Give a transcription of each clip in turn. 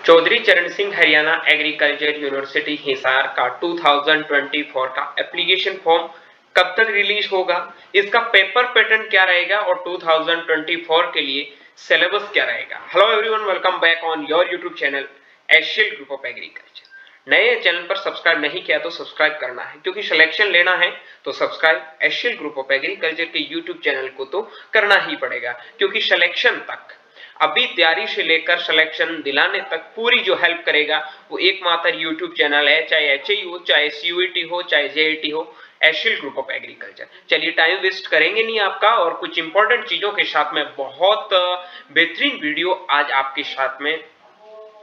चौधरी चरण Singh Haryana agriculture university Hisar का 2024 का एप्लीकेशन फॉर्म कब तक रिलीज होगा, इसका पेपर पैटर्न क्या रहेगा और 2024 के लिए सिलेबस क्या रहेगा। Hello everyone, welcome back on your YouTube channel Asian group of agriculture. नए चैनल पर सब्सक्राइब नहीं किया तो सब्सक्राइब करना है, क्योंकि सिलेक्शन लेना है तो subscribe Asian group of agriculture के यूट्यूब चैनल को तो करना ही पड़ेगा, क्योंकि सिलेक्शन तक अभी तैयारी से लेकर सिलेक्शन दिलाने तक पूरी जो हेल्प करेगा वो एकमात्र यूट्यूब चैनल है, चाहे एचएयू हो, चाहे सीयूईटी हो, चाहे जेईटी हो, एशियल ग्रुप ऑफ एग्रीकल्चर। चलिए टाइम वेस्ट करेंगे नहीं आपका, और कुछ इंपॉर्टेंट चीजों के साथ में बहुत बेहतरीन वीडियो आज आपके साथ में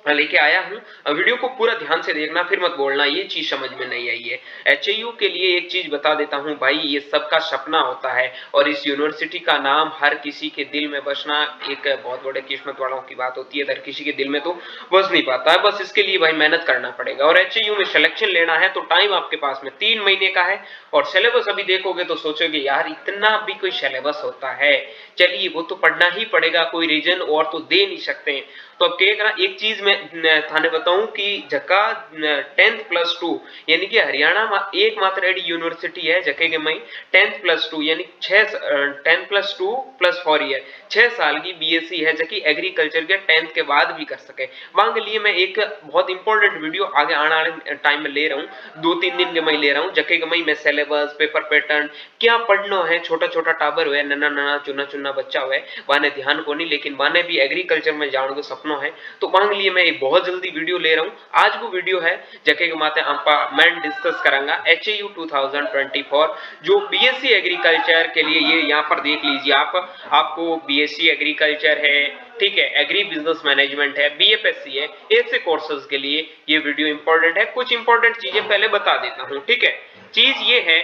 लेके आया हूं। वीडियो को पूरा ध्यान से देखना, फिर मत बोलना ये चीज समझ में नहीं आई है। एचएयू के लिए एक चीज बता देता हूं भाई, ये सबका सपना होता है और इस यूनिवर्सिटी का नाम हर किसी के दिल में बसना एक बहुत बड़े किस्मत वालों की बात होती है। हर किसी के दिल में तो बस नहीं पाता है, बस इसके लिए भाई मेहनत करना पड़ेगा। और एचएयू में सिलेक्शन लेना है तो टाइम आपके पास में 3 महीने का है, और सिलेबस अभी देखोगे तो सोचोगे यार इतना भी कोई सिलेबस होता है। चलिए वो तो पढ़ना ही पड़ेगा, कोई रीजन और तो दे नहीं सकते। तो अब क्या करा, एक चीज मैं थाने बताऊं कि जका 10+2 यानी कि हरियाणा में एकमात्र एडी यूनिवर्सिटी है जके के मई 10+2 यानी 10+2+4 ईयर 6 साल की बीएससी है, जबकि एग्रीकल्चर के 10th के बाद भी कर सके। वहां के लिए मैं एक बहुत इंपॉर्टेंट वीडियो आगे आने वाले टाइम में ले रहा हूं, 2-3 दिन के मई ले रहा हूं, जके के मई में सिलेबस, पेपर पैटर्न क्या पढ़ना है। छोटा छोटा टाबर हुआ, नन्ना नन्ना चुना चुना बच्चा हुआ, वाने ध्यान को नहीं, लेकिन वाने भी एग्रीकल्चर में जाने को सपना है, तो वहां लिए मैं एक बहुत जल्दी वीडियो ले रहा हूं। आज वो वीडियो है जके के माते आपा मैं डिस्कस करांगा एचएयू 2024 जो बीएससी एग्रीकल्चर के लिए। ये यहां पर देख लीजिए आपको बीएससी एग्रीकल्चर है, ठीक है, एग्री बिजनेस मैनेजमेंट है, बीएफएससी है, ऐसे कोर्सेज के लिए ये वीडियो इंपॉर्टेंट है। कुछ इंपॉर्टेंट चीजें पहले बता देता हूं, ठीक है। चीज ये है,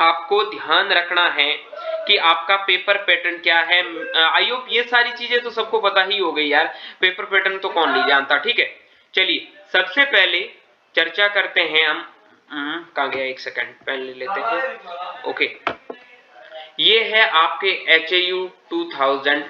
आपको ध्यान रखना है कि आपका पेपर पैटर्न क्या है। आई होप ये सारी चीजें तो सबको पता ही हो गई यार, पेपर पैटर्न तो कौन नहीं जानता, ठीक है। चलिए सबसे पहले चर्चा करते हैं हम। कहां गया, एक सेकंड पेन ले लेते हैं। ओके, ये है आपके एचएयू 2000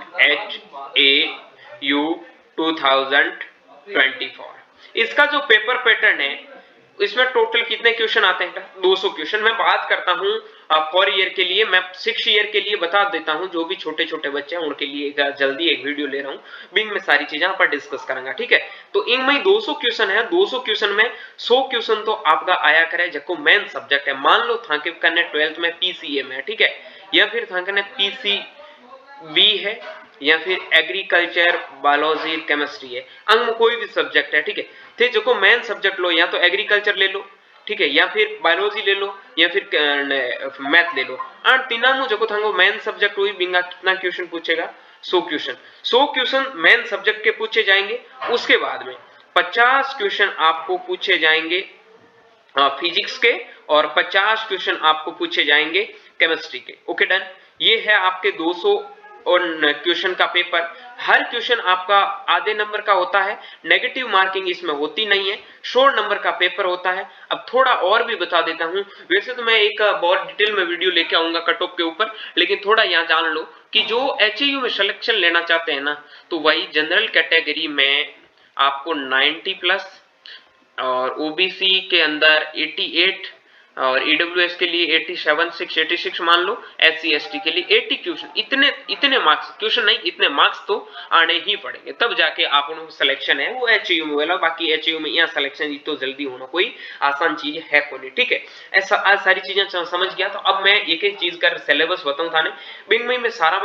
HAU 2024। इसका जो पेपर पैटर्न है, इसमें टोटल कितने क्वेश्चन आते हैं? 200 क्वेश्चन। मैं बात करता हूं 4 ईयर के लिए, मैं 6 ईयर के लिए बता देता हूं, जो भी छोटे छोटे बच्चे हैं उनके लिए जल्दी एक वीडियो ले रहा हूं, बिंग में सारी चीजें पर डिस्कस करूंगा, ठीक है। तो इनमें 200 क्वेश्चन है, 200 क्वेश्चन में 100 क्वेश्चन तो आपका आया करे जो मेन सब्जेक्ट है। मान लो था कि करने 12th में पीसीए में, ठीक है, या फिर था करने पीसीबी है, या फिर एग्रीकल्चर, बायोलॉजी, केमिस्ट्री है, अंग में कोई भी सब्जेक्ट है, ठीक है। थे जो मेन सब्जेक्ट लो, या तो एग्रीकल्चर ले लो, ठीक है, या फिर बायोलॉजी ले लो, या फिर मैथ ले लो। और तीना मु जो थांगो मेन सब्जेक्ट हुई बिंगा कितना क्वेश्चन पूछेगा? 100 क्वेश्चन। 100 क्वेश्चन मेन सब्जेक्ट के पूछे जाएंगे। उसके बाद में 50 क्वेश्चन आपको पूछे जाएंगे फिजिक्स के, और 50 क्वेश्चन आपको पूछे जाएंगे केमिस्ट्री के। Okay done. ये है आपके 200 और क्वेश्चन का पेपर। हर क्वेश्चन आपका आधे नंबर का होता है, नेगेटिव मार्किंग इसमें होती नहीं है, 100 नंबर का पेपर होता है। अब थोड़ा और भी बता देता हूं, वैसे तो मैं एक बहुत डिटेल में वीडियो लेके आऊंगा कट ऑफ के ऊपर, लेकिन थोड़ा यहां जान लो कि जो एचएयू में सिलेक्शन लेना चाहते हैं ना, तो वही जनरल कैटेगरी में आपको 90+ और ओबीसी के अंदर 88 और ईडब्ल्यूएस के लिए 86 मान लो, एससी एसटी के लिए 80 क्वेश्चन। इतने मार्क्स, क्वेश्चन नहीं, इतने मार्क्स तो आने ही पड़ेंगे, तब जाके आप उनको सिलेक्शन है वो एचयू में वाला। बाकी एचयू में यहाँ सिलेक्शन तो जल्दी होना कोई आसान चीज है को नहीं, ठीक है। ऐसा आज सारी चीजें समझ गया। तो अब मैं एक एक चीज का सिलेबस बताऊं थाने, बिंग में सारा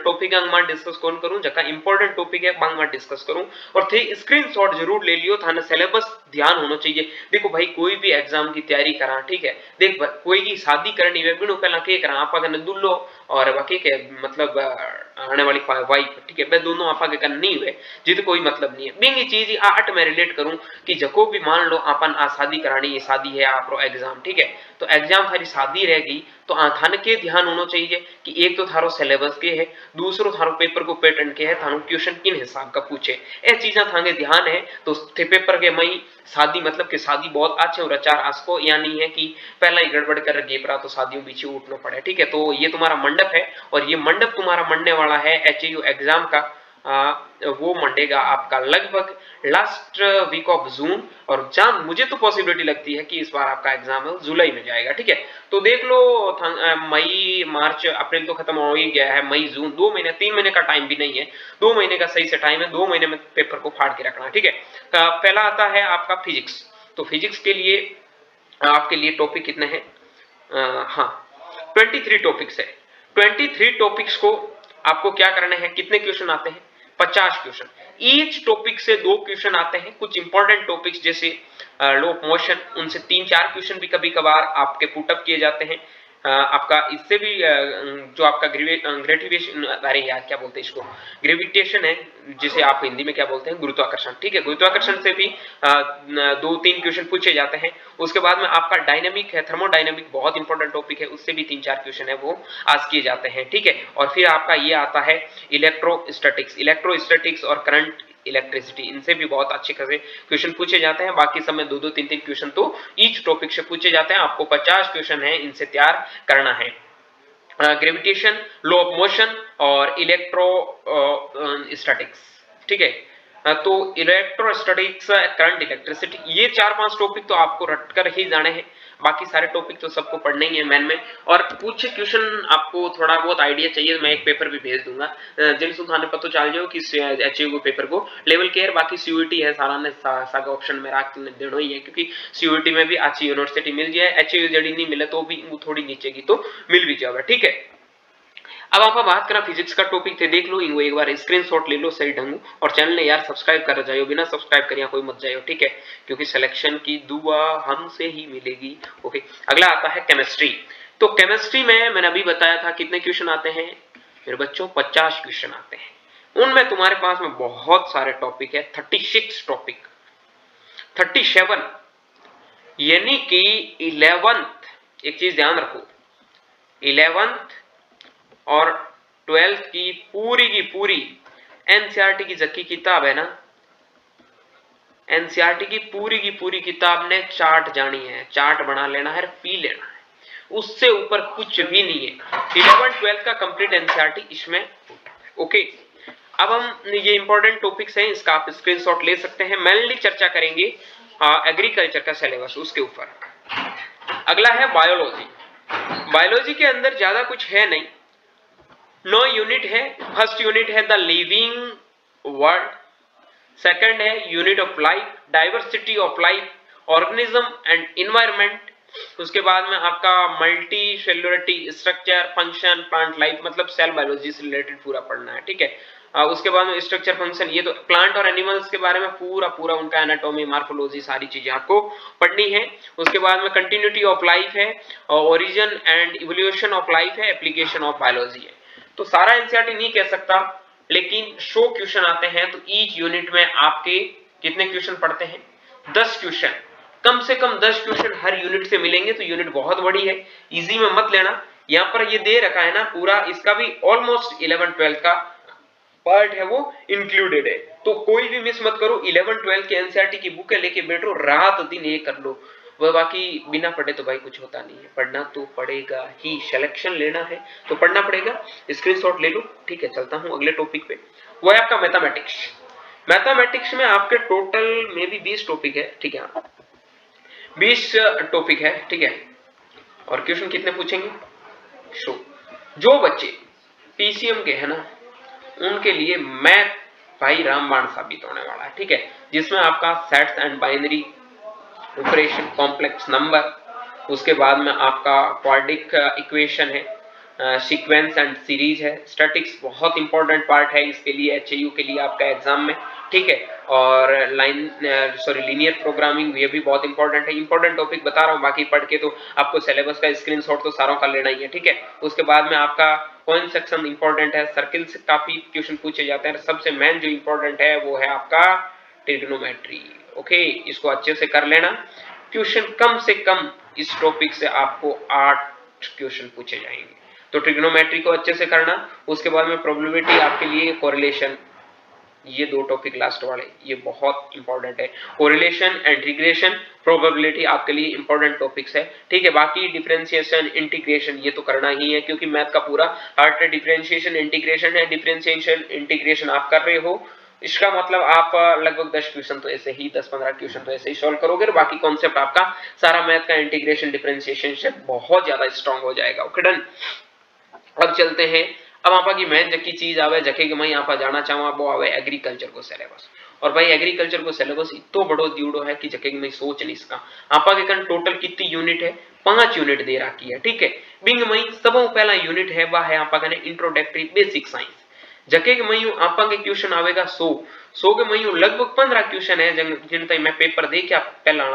टॉपिक मान डिस्कस कौन करूं, जका इंपॉर्टेंट टॉपिक है बांग मान डिस्कस करूं। और थे स्क्रीनशॉट जरूर ले लियो, थाने सिलेबस ध्यान होना चाहिए। देखो भाई, कोई भी एग्जाम की तैयारी करा, ठीक है, देख कोई की शादी करनी है बिनु पहला के करा आपा कने दुल्लो और बाकी के मतलब आने वाली वाइफ, ठीक है, बे दोनों आपा के कने नहीं हुए जित कोई मतलब नहीं है। बिंगी चीज आट में रिलेट करूं कि जको भी मान लो अपन आ शादी करानी, ये शादी है आपरो एग्जाम, ठीक है, तो एग्जाम थारी शादी रहेगी तो थाने के ध्यान होना चाहिए कि एक तो थारो सिलेबस के है, दूसरो थारो पेपर को पैटर्न के है, थानो क्वेश्चन किन हिसाब का पूछे, ए चीजा थांगे ध्यान है। तो थे पेपर के मई शादी मतलब कि शादी बहुत अच्छे और रचार आसको, या नहीं है कि पहला ही गड़बड़ कर गेपरा तो शादियों पीछे उठना पड़े, ठीक है। तो ये तुम्हारा मंडप है और ये मंडप तुम्हारा मनने वाला है एचयू एग्जाम का वो मंडे का आपका लगभग लास्ट वीक ऑफ जून, और जहां मुझे तो पॉसिबिलिटी लगती है कि इस बार आपका एग्जाम है जुलाई में जाएगा, ठीक है। तो देख लो मई मार्च अप्रैल तो खत्म हो ही गया है, मई जून 2 महीने 3 महीने का टाइम भी नहीं है, 2 महीने का सही से टाइम है, 2 महीने में पेपर को फाड़ के रखना, ठीक है। पहला आता है आपका फिजिक्स। तो फिजिक्स के लिए आपके लिए टॉपिक कितने हैं? हाँ 23 टॉपिक्स है। 23 टॉपिक्स को आपको क्या करना है, कितने क्वेश्चन आते हैं? 50 क्वेश्चन। ईच टॉपिक से 2 क्वेश्चन आते हैं। कुछ इंपॉर्टेंट टॉपिक्स जैसे लॉ ऑफ मोशन, उनसे 3-4 क्वेश्चन भी कभी कभार आपके पुटअप किए जाते हैं। आपका इससे भी जो आपका ग्रेविटेशन, अरे यार क्या बोलते हैं इसको, ग्रेविटेशन है, जिसे आप हिंदी में क्या बोलते हैं, गुरुत्वाकर्षण, ठीक है। गुरुत्वाकर्षण से भी 2-3 क्वेश्चन पूछे जाते हैं। उसके बाद में आपका डायनामिक है, थर्मोडायनामिक बहुत इंपॉर्टेंट टॉपिक है, उससे भी 3-4 क्वेश्चन है वो आज किए जाते हैं, ठीक है। और फिर आपका ये आता है इलेक्ट्रोस्टैटिक्स और करंट इलेक्ट्रिसिटी, इनसे भी बहुत अच्छे खासे क्वेश्चन पूछे जाते हैं। बाकी सब में 2-2 3-3 क्वेश्चन तो ईच टॉपिक से पूछे जाते हैं। आपको 50 क्वेश्चन है, इनसे तैयार करना है। ग्रेविटेशन, लॉ ऑफ मोशन और इलेक्ट्रोस्टैटिक्स, ठीक है। तो इलेक्ट्रोस्टैटिक्स, करंट इलेक्ट्रिसिटी, ये 4-5 टॉपिक तो आपको रटकर ही जाने हैं। बाकी सारे टॉपिक तो सबको पढ़ने ही है मैन में। और कुछ क्वेश्चन आपको थोड़ा बहुत आइडिया चाहिए, मैं एक पेपर भी भेज दूंगा, जिन सुनखाने पता चल जाओ कि एचयू को पेपर को लेवल केयर, बाकी सीयूईटी है सारा ने सागा ऑप्शन में राख देना ही है, क्योंकि सीयूईटी में भी अच्छी यूनिवर्सिटी मिल जाए, एचयू जड़ी नहीं मिले तो भी थोड़ी नीचे की तो मिल भी जाएगा, ठीक है। अब आप बात करा फिजिक्स का टॉपिक थे, देख लो इनको एक बार स्क्रीनशॉट ले लो सही ढंग, और चैनल ने यार सब्सक्राइब कर जाओ, बिना सब्सक्राइब करिए कोई मत जाओ, ठीक है, क्योंकि सिलेक्शन की दुआ हमसे ही मिलेगी। ओके, अगला आता है केमिस्ट्री। तो केमिस्ट्री में मैंने अभी बताया था कितने क्वेश्चन आते हैं मेरे बच्चों, 50 क्वेश्चन आते हैं। उनमें तुम्हारे पास में बहुत सारे टॉपिक है, 36 टॉपिक, 37, यानी कि 11th, एक चीज ध्यान रखो, 11th और 12th की पूरी एनसीईआरटी की जक्की किताब है ना, एनसीईआरटी की पूरी किताब ने चार्ट जानी है, चार्ट बना लेना है, पी लेना है, उससे ऊपर कुछ भी नहीं है। 11th-12th का कंप्लीट एनसीईआरटी इसमें। ओके, अब हम ये इंपॉर्टेंट टॉपिक्स हैं, इसका आप स्क्रीनशॉट ले सकते हैं। मेनली चर्चा करेंगे एग्रीकल्चर का सिलेबस, उसके ऊपर। अगला है बायोलॉजी। बायोलॉजी के अंदर ज्यादा कुछ है नहीं, 9 यूनिट है। फर्स्ट यूनिट है द लिविंग वर्ल्ड, सेकंड है unit of life, diversity of life, organism and environment. उसके बाद में आपका multicellularity, structure, function, plant life, मतलब सेल बायोलॉजी से रिलेटेड पूरा पढ़ना है, ठीक है। उसके बाद में स्ट्रक्चर, फंक्शन, ये तो प्लांट और एनिमल्स के बारे में पूरा उनका एनाटॉमी, मार्फोलॉजी, सारी चीजें आपको पढ़नी है। उसके बाद में कंटिन्यूटी ऑफ लाइफ है, origin and evolution of life है, एप्लीकेशन ऑफ बायोलॉजी है। तो सारा एनसीईआरटी नहीं कह सकता, लेकिन 100 क्वेश्चन आते हैं। तो ईच यूनिट में आपके कितने क्वेश्चन पढ़ते हैं? 10 क्वेश्चन, कम से कम 10 क्वेश्चन हर यूनिट से मिलेंगे। तो यूनिट बहुत बड़ी है, इजी में मत लेना। यहाँ पर ये दे रखा है ना पूरा, इसका भी ऑलमोस्ट 11-12 का पार्ट है वो इंक्लूडेड है। तो कोई भी मिस मत करो, 11-12 के एनसीईआरटी की बुकें लेके बैठो, रात दिन ये कर लो। वह बाकी बिना पढ़े तो भाई कुछ होता नहीं है, पढ़ना तो पड़ेगा ही, सिलेक्शन लेना है तो पढ़ना पड़ेगा। स्क्रीनशॉट ले लो, ठीक है। चलता हूं अगले टॉपिक पे, वो है आपका मैथमेटिक्स। मैथमेटिक्स में आपके टोटल में भी 20 टॉपिक है, ठीक है, 20 टॉपिक है, ठीक है। और क्वेश्चन कितने पूछेंगे? जो बच्चे पीसीएम के है ना, उनके लिए मैथ भाई रामबाण साबित होने वाला है, ठीक है। जिसमें आपका sets and binary operation, complex number, उसके बाद में आपका क्वाड्रिक इक्वेशन है, सीक्वेंस एंड सीरीज है, स्टैटिक्स बहुत इंपॉर्टेंट पार्ट है इसके लिए, एचयू के लिए आपका एग्जाम में, ठीक है। और लीनियर प्रोग्रामिंग, ये भी बहुत इंपॉर्टेंट है। इंपॉर्टेंट टॉपिक बता रहा हूँ, बाकी पढ़ के तो आपको सिलेबस का स्क्रीनशॉट तो सारों का लेना ही है, ठीक है। उसके बाद में आपका कौन सेक्शन इंपॉर्टेंट है, सर्किल से काफी क्वेश्चन पूछे जाते हैं। सबसे मेन जो इंपॉर्टेंट है वो है आपका ट्रिग्नोमेट्री। ओके, इसको अच्छे से कर लेना। क्वेश्चन कम से कम इस टॉपिक से आपको 8 क्वेश्चन पूछे जाएंगे, तो ट्रिग्नोमेट्री को अच्छे से करना। उसके बाद में प्रोबेबिलिटी आपके लिए कोरिलेशन, ये दो टॉपिक लास्ट वाले ये बहुत इंपॉर्टेंट है। कोरिलेशन एंड रिग्रेशन प्रोबेबिलिटी आपके लिए इंपॉर्टेंट टॉपिक्स है, ठीक है। बाकी डिफरेंशिएशन इंटीग्रेशन ये तो करना ही है, क्योंकि मैथ का पूरा आर्ट डिफरेंशिएशन इंटीग्रेशन है। डिफरेंशिएशन इंटीग्रेशन आप कर रहे हो, इसका मतलब आप लगभग 10 क्वेश्चन तो ऐसे ही 10-15 क्वेश्चन तो ऐसे ही सॉल्व करोगे, बाकी कॉन्सेप्ट आपका सारा मैथ का इंटीग्रेशन डिफरेंशिएशन से बहुत ज्यादा स्ट्रांग हो जाएगा। Okay done. अब चलते हैं, अब आपा की मेन जकी चीज आवे जके के मैं आपा जाना चाहूँ वो आवे एग्रीकल्चर को सिलेबस। और भाई एग्रीकल्चर को सिलेबस इतो बड़ो दियोड़ो है कि जके मैं सोच नहीं सका। आपा के कन टोटल कितनी यूनिट है, 5 यूनिट दे रखी है, ठीक है। बिंग मई सबों पहला यूनिट है वह है आपा कने इंट्रोडक्टरी बेसिक साइंस। जके के मई आपा के क्वेश्चन आवेगा 100 के मई लगभग 15 क्वेश्चन है जिन तक मैं पेपर दे के पहला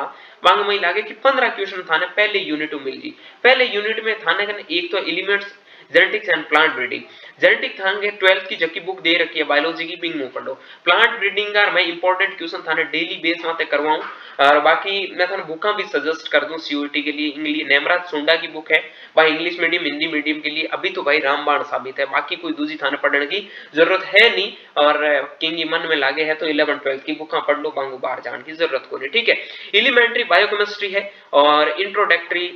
वांग मई लागे कि 15 क्वेश्चन थाने पहले यूनिट मिल जी। पहले यूनिट में थाने कने एक तो elements genetics and plant breeding. Genetic Thane 12th की जकी बुक दे रखी है बायोलॉजी की बिंग मुंह पढ़ो। प्लांट ब्रीडिंग का मैं इंपॉर्टेंट क्वेश्चन थाने डेली बेस माते करवाऊं, और बाकी मैं थाने बुका भी सजेस्ट कर दूं सीयूईटी के लिए। इंग्लिश नेमराज सुंडा की बुक है भाई, इंग्लिश मीडियम हिंदी मीडियम के लिए अभी तो भाई रामबाण साबित है, बाकी कोई दूसरी थाने पढ़ने की जरूरत है नहीं। और किंग मन में लागे है तो 11-12 की बुका पढ़ लो, बांगू बाहर जाने की जरूरत को नहीं, ठीक है। एलिमेंट्री बायोकेमिस्ट्री है और इंट्रोडक्टरी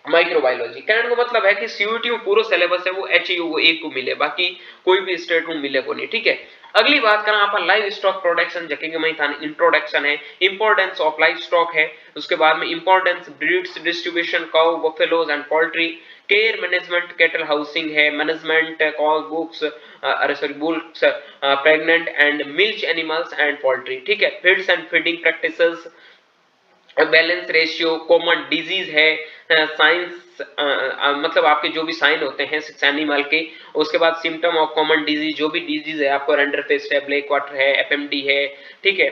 माइक्रोबायोलॉजी। कहने का मतलब है कि सीयूईटी में पूरा सिलेबस है वो एचयू को एक को मिले, बाकी कोई भी स्टेट में मिले को नहीं, ठीक है। अगली बात करें आप लाइव स्टॉक प्रोडक्शन जकेंगे में था इंट्रोडक्शन है, इंपॉर्टेंस ऑफ लाइव स्टॉक है, उसके बाद में importance breeds distribution cow buffaloes and poultry, care management cattle housing है, management call books bulls pregnant and milk animals and poultry, ठीक है। Feeds and feeding practices, balance ratio, common disease है, science मतलब आपके जो भी साइन होते हैं 6 एनिमल के, उसके बाद सिम्टम ऑफ कॉमन डिजीज, जो भी डिजीज है आपको रेंडरफेस्ट है, ब्लैक वाटर है, एफएमडी है, ठीक है,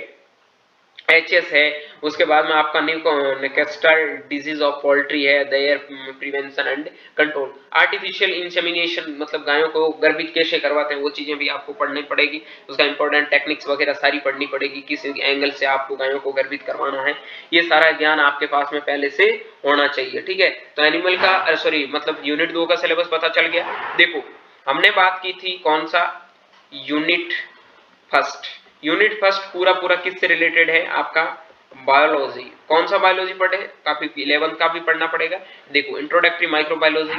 एचएस है, उसके बाद में आपका न्यूकास्टल डिजीज ऑफ पोल्ट्री है, their prevention and control, artificial insemination मतलब गायों को गर्भित कैसे करवाते हैं वो चीजें भी आपको पढ़नी पड़ेगी, उसका इंपॉर्टेंट टेक्निक्स वगैरह सारी पढ़नी पड़ेगी, किस एंगल से आपको गायों को गर्भित करवाना है, ये सारा ज्ञान आपके पास में पहले से होना चाहिए, ठीक है। तो एनिमल का सॉरी मतलब यूनिट 2 का सिलेबस पता चल गया। देखो हमने बात की थी कौन सा यूनिट फर्स्ट पूरा किससे रिलेटेड है आपका बायोलॉजी। कौन सा बायोलॉजी पढ़े, काफी 11th का भी पढ़ना पड़ेगा। देखो इंट्रोडक्टरी माइक्रोबायोलॉजी,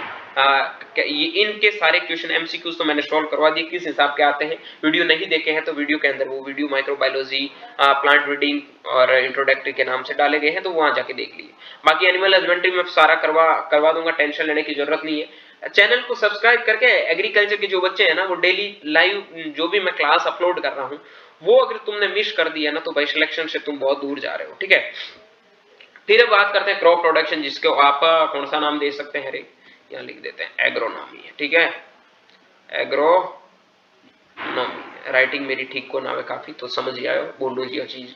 ये इनके सारे क्वेश्चन एमसीक्यूज तो मैंने सॉल्व करवा दिए किस हिसाब के आते हैं, वीडियो नहीं देखे हैं तो वीडियो के अंदर वो वीडियो माइक्रोबायोलॉजी प्लांट ब्रीडिंग और इंट्रोडक्टरी के नाम से डाले गए हैं, तो वहां जाके देख लीजिए। बाकी एनिमल हस्बेंड्री में सारा करवा दूंगा, टेंशन लेने की जरूरत नहीं है। चैनल को सब्सक्राइब करके एग्रीकल्चर के जो बच्चे हैं ना वो डेली लाइव जो भी मैं क्लास अपलोड कर रहा हूं वो अगर तुमने मिस कर दिया ना तो भाई सिलेक्शन से तुम बहुत दूर जा रहे हो, ठीक है। फिर अब बात करते हैं क्रॉप प्रोडक्शन, जिसको आप कौन सा नाम दे सकते हैं, यहाँ लिख देते हैं एग्रोनॉमी है, ठीक है। एग्रोनॉमी राइटिंग मेरी ठीक को ना है काफी, तो समझ ही आयो बोलूं जी चीज।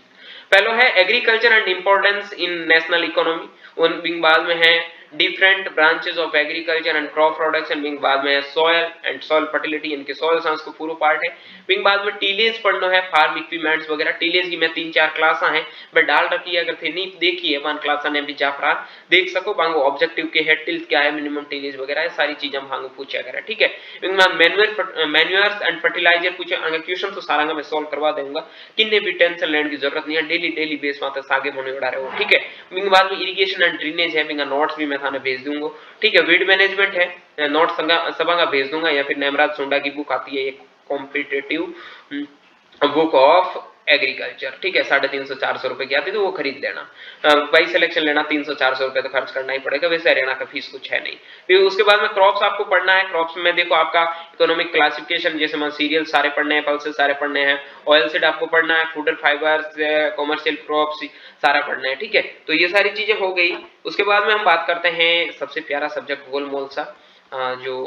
पहला है agriculture and importance in national economy, उन बाद में है different branches of agriculture and crop production, wing बाद में सॉयल एंड सॉइल फर्टिलिटी, इनके सॉइल साइंस को पूरा पार्ट है। विंग बाद में टीलेज पढ़ना है, फार्म इक्विपमेंट्स वगैरह, टीलेज की मैं 3-4 क्लास हैं मैं डाल रखी है, अगर थे नहीं देखी है वन क्लास ने भी जाफरा देख सको, बांगो ऑब्जेक्टिव के है टिल्थ क्या है, मिनिमम टीलेज वगैरह सारी चीजें हम भांगो पूछा करें, ठीक है। विंग बाद मैन्यूअर्स एंड फर्टिलाइजर पूछे आगे क्वेश्चन तो सारा मैं सॉल्व करवा दूंगा, किन्ने भी टेंशन लेने की जरूरत नहीं है, डेली बेस माते आगे होने उड़ा रहे हो, ठीक है। विंग बाद में इरिगेशन एंड ड्रेनेज है, विंग नोट्स भी मैं थाने भेज दूंगा, ठीक है। वीड मैनेजमेंट है, नोट सबा का भेज दूंगा, या फिर नेमराज सोंडा की बुक आती है एक कॉम्पिटिटिव बुक ऑफ एग्रीकल्चर, ठीक है, 350-400 रुपए की आती है तो वो खरीद लेना। भाई सिलेक्शन लेना 300-400 रुपए तो खर्च करना ही पड़ेगा, वैसे हरियाणा का फीस कुछ है नहीं। फिर उसके बाद में क्रॉप्स आपको पढ़ना है, क्रॉप्स में देखो आपका इकोनॉमिक क्लासिफिकेशन जैसे मैं सीरियल सारे पढ़ने हैं, पल्सेस सारे पढ़ने हैं, ऑयल सीड आपको पढ़ना है, फूड फाइबर्स, कॉमर्शियल क्रॉप्स सारा पढ़ना है, ठीक है। तो ये सारी चीजें हो गई। उसके बाद में हम बात करते हैं सबसे प्यारा सब्जेक्ट गोलमोल सा जो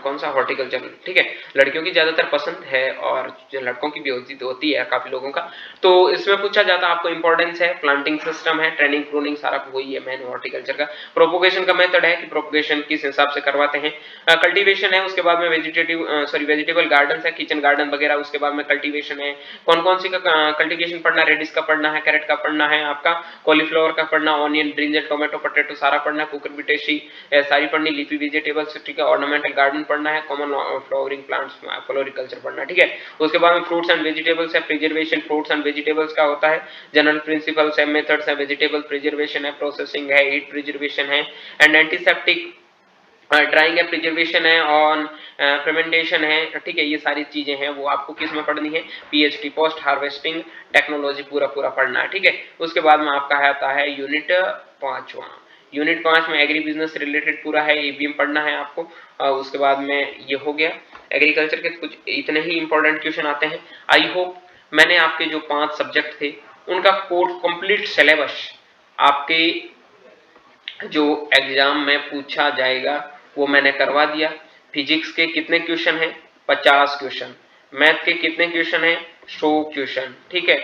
कौन सा हॉर्टिकल्चर, ठीक है, लड़कियों की ज्यादातर पसंद है और जो लड़कों की भी होती है काफी लोगों का। तो इसमें पूछा जाता है आपको इंपॉर्टेंस है, प्लांटिंग सिस्टम है, ट्रेनिंग प्रूनिंग सारा वही है मैन हॉर्टिकल्चर का। प्रोपोगेशन का मेथड है कि प्रोपोगेशन किस हिसाब से करवाते हैं, कल्टीवेशन है, उसके बाद में वेजिटेबल गार्डन है, किचन गार्डन वगैरह, उसके बाद में कल्टीवेशन है, कौन कौन सी का कल्टीवेशन पढ़ना, रेडिस का पढ़ना है, कैरेट का पढ़ना है, आपका कॉलीफ्लावर का पढ़ना, ऑनियन, ब्रिंजल, टोमेटो, पोटैटो सारा पढ़ना, कुकुरबिटेसी सारी पढ़नी, लीफी वेजिटेबल्स, ठीक है, ऑर्नामेंटल गार्डन पढ़ना है, कॉमन फ्लावरिंग प्लांट्स फ्लोरिकल्चर पढ़ना है, ठीक है। उसके बाद में फ्रूट्स एंड वेजिटेबल्स है, प्रिजर्वेशन फ्रूट्स एंड वेजिटेबल्स का होता है, जनरल प्रिंसिपल्स है, मेथड्स है, वेजिटेबल प्रिजर्वेशन है, प्रोसेसिंग है, हीट प्रिजर्वेशन है एंड एंटीसेप्टिक ड्राइंग है, प्रिजर्वेशन है, ऑन फर्मेंटेशन है, ठीक है। ये सारी चीजें हैं वो आपको किस में पढ़नी है, पीएचडी पोस्ट हार्वेस्टिंग टेक्नोलॉजी पूरा पढ़ना है, ठीक है। उसके बाद में आपका आता है यूनिट 5वां। यूनिट 5 में एग्री बिजनेस से रिलेटेड पूरा है, ईवीएम पढ़ना है आपको। उसके बाद में ये हो गया एग्रीकल्चर के कुछ इतने ही इंपॉर्टेंट क्वेश्चन आते हैं। आई होप मैंने आपके जो 5 सब्जेक्ट थे उनका कोर्स कंप्लीट सिलेबस आपके जो एग्जाम में पूछा जाएगा वो मैंने करवा दिया। फिजिक्स के कितने क्वेश्चन हैं, 50 क्वेश्चन। मैथ के कितने क्वेश्चन हैं, 100 क्वेश्चन, ठीक है।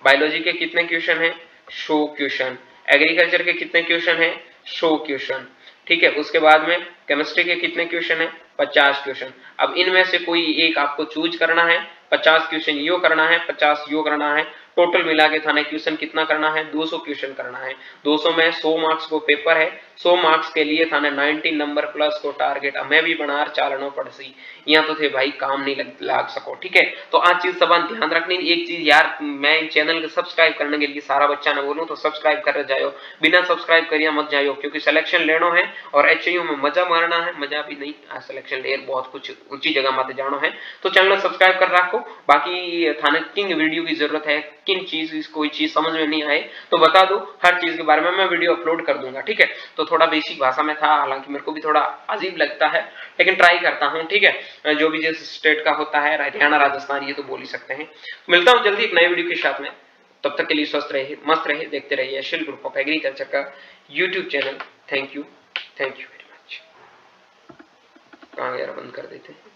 बायोलॉजी के कितने क्वेश्चन हैं, 100 क्वेश्चन। एग्रीकल्चर के कितने क्वेश्चन हैं, 100 क्वेश्चन, ठीक है। उसके बाद में केमिस्ट्री के कितने क्वेश्चन हैं, 50 क्वेश्चन। अब इनमें से कोई एक आपको चूज करना है, 50 क्वेश्चन यो करना है, 50 यो करना है। टोटल मिला के थाने क्वेश्चन कितना करना है, 200 क्वेश्चन करना है। 200 में 100 मार्क्स को पेपर है, 100 मार्क्स के लिए थाने 90 नंबर प्लस को टारगेट। मैं भी बनार चालनो पड़सी यहाँ तो थे भाई काम नहीं लाग सको, ठीक है। तो आज चीज सब ध्यान रखनी। एक चीज यार, मैं चैनल को सब्सक्राइब करने के लिए सारा बच्चा ने बोलूं तो सब्सक्राइब कर जाओ, बिना सब्सक्राइब करिए मत जाओ, क्योंकि सिलेक्शन लेना है और एचयू में मजा मारना है। मजा भी नहीं, सिलेक्शन ले बहुत कुछ ऊंची जगह मत जानो है। तो चैनल सब्सक्राइब कर रखो। बाकी थाने किंग वीडियो की जरूरत है, किन चीज कोई चीज समझ में नहीं आए तो बता दो, हर चीज के बारे में मैं वीडियो अपलोड कर दूंगा, ठीक है। तो थोड़ा बेसिक भाषा में था, हालांकि मेरे को भी थोड़ा अजीब लगता है लेकिन ट्राई करता हूं, ठीक है। जो भी जिस स्टेट का होता है, हरियाणा राजस्थान ये तो बोल ही सकते हैं। मिलता हूं जल्दी एक नए वीडियो के साथ में, तब तक के लिए स्वस्थ रहिए, मस्त रहिए, देखते रहिए शिल ग्रुप ऑफ एग्रीकल्चर का YouTube channel. Thank you very much. कहां यार बंद कर देते हैं।